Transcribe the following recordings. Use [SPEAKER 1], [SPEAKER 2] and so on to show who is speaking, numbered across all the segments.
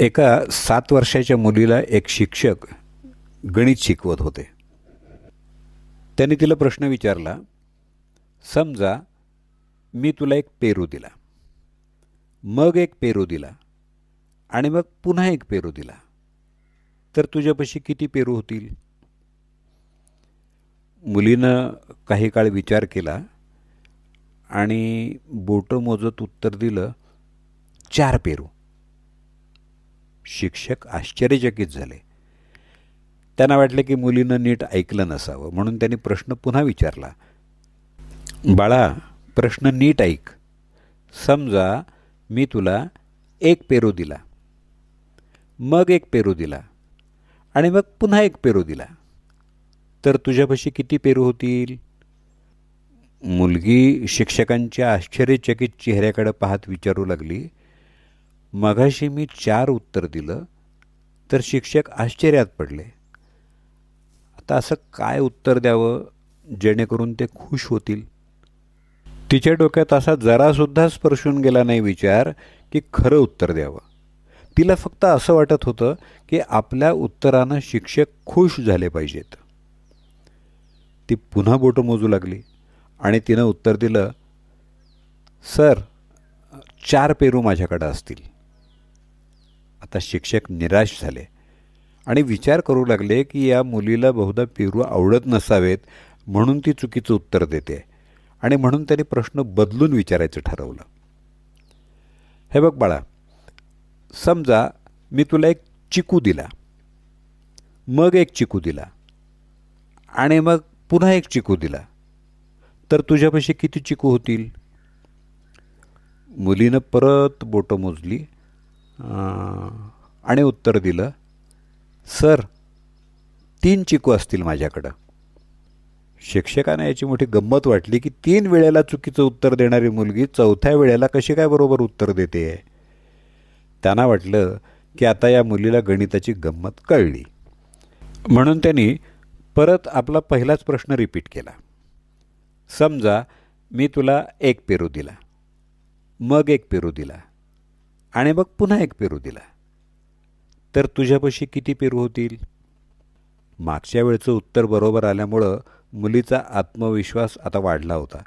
[SPEAKER 1] एका 7 वर्षाच्या मुलीला एक शिक्षक गणित शिकवत होते. त्यांनी तिला प्रश्न विचारला, समजा मी तुला एक पेरू दिला, मग एक पेरू दिला आणि मग पुन्हा एक पेरू दिला, तर तुझ्यापाशी किती पेरू होतील? मुलीनं काही काळ विचार केला आणि बोटं मोजत उत्तर दिलं, 4 पेरू. शिक्षक आश्चर्यचकित झाले. त्यांना वाटले की मुलीनं नीट ऐकलं नसावं, म्हणून त्यांनी प्रश्न पुन्हा विचारला. बाळा, प्रश्न नीट ऐक. समजा मी तुला एक पेरू दिला, मग एक पेरू दिला आणि मग पुन्हा एक पेरू दिला, तर तुझ्यापाशी किती पेरू होतील? मुलगी शिक्षकांच्या आश्चर्यचकित चेहऱ्याकडे पाहत विचारू लागली, मगाशी मी 4 उत्तर दिलं तर शिक्षक आश्चर्यात पडले. आता असं काय उत्तर द्यावं जेणेकरून ते खुश होतील? तिच्या डोक्यात असा जरासुद्धा स्पर्शून गेला नाही विचार की खरं उत्तर द्यावं. तिला फक्त असं वाटत होतं की आपल्या उत्तरानं शिक्षक खुश झाले पाहिजेत. ती पुन्हा बोटं मोजू लागली आणि तिनं उत्तर दिलं, सर, 4 पेरू माझ्याकडे असतील. आता शिक्षक निराश झाले आणि विचार करू लागले की या मुलीला बहुधा पेरू आवडत नसावेत, म्हणून ती चुकीचं उत्तर देते, आणि म्हणून त्यांनी प्रश्न बदलून विचारायचं ठरवलं. हे बघ बाळा, समजा मी तुला एक चिकू दिला, मग एक चिकू दिला आणि मग पुन्हा एक चिकू दिला, तर तुझ्यापाशी किती चिकू होतील? मुलीनं परत बोटं मोजली आणि उत्तर दिलं, सर, 3 चिकू असतील माझ्याकडं. शिक्षकांना याची मोठी गंमत वाटली की 3 वेळेला चुकीचं उत्तर देणारी मुलगी 4थ्या वेळेला कशी काय बरोबर उत्तर देते. त्यांना वाटलं की आता या मुलीला गणिताची गंमत कळली, म्हणून त्यांनी परत आपला पहिलाच प्रश्न रिपीट केला. समजा मी तुला एक पेरू दिला, मग एक पेरू दिला आणि मग पुन्हा एक पेरू दिला, तर तुझ्यापाशी किती पेरू होतील? मागच्या वेळचं उत्तर बरोबर आल्यामुळं मुलीचा आत्मविश्वास आता वाढला होता.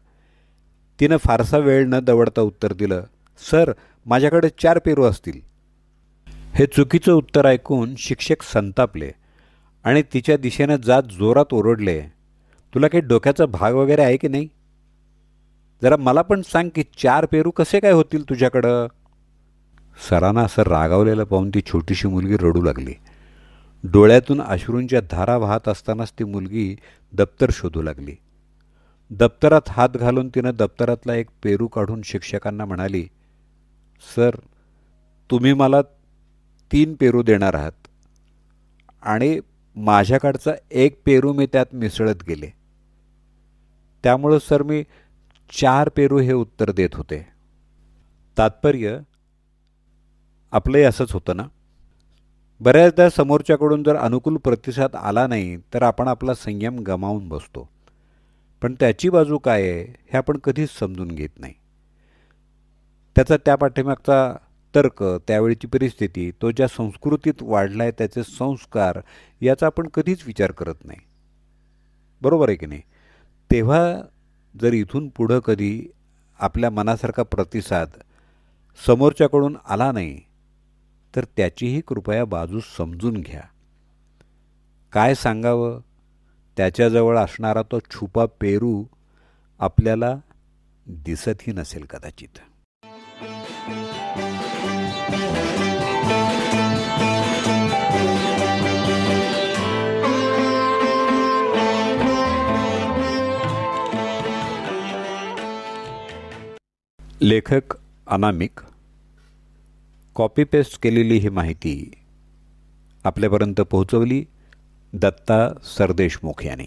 [SPEAKER 1] तिनं फारसा वेळ न दवडता उत्तर दिलं, सर, माझ्याकडे 4 पेरू असतील. हे चुकीचं उत्तर ऐकून शिक्षक संतापले आणि तिच्या दिशेनं जात जोरात ओरडले, तुला काही डोक्याचा भाग वगैरे आहे की नाही? जरा मला पण सांग की 4 पेरू कसे काय होतील तुझ्याकडं? सरांना असं रागावलेलं पाहून ती छोटीशी मुलगी रडू लागली. डोळ्यातून अश्रूंच्या धारा वाहत असतानाच ती मुलगी दप्तर शोधू लागली. दप्तरात हात घालून तिनं दप्तरातला एक पेरू काढून शिक्षकांना म्हणाली, सर, तुम्ही मला 3 पेरू देणार आहात आणि माझ्याकडचा एक पेरू मी त्यात मिसळत गेले, त्यामुळं सर मी 4 पेरू हे उत्तर देत होते. तात्पर्य आपलंही असंच होतं ना. बऱ्याचदा समोरच्याकडून जर अनुकूल प्रतिसाद आला नाही तर आपण आपला संयम गमावून बसतो, पण त्याची बाजू काय आहे हे आपण कधीच समजून घेत नाही. त्याचा त्या पाठीमागचा तर्क, त्यावेळीची परिस्थिती, तो ज्या संस्कृतीत वाढला आहे त्याचे संस्कार, याचा आपण कधीच विचार करत नाही. बरोबर आहे की नाही? तेव्हा जर इथून पुढं कधी आपल्या मनासारखा प्रतिसाद समोरच्याकडून आला नाही तर त्याचीही कृपया बाजू समजून घ्या. काय सांगावं, त्याच्याजवळ असणारा तो छुपा पेरू आपल्याला दिसतही नसेल कदाचित. लेखक अनामिक. कॉपी पेस्ट केलेली ही माहिती आपल्यापर्यंत पोहोचवली दत्ता सरदेशमुख यांनी.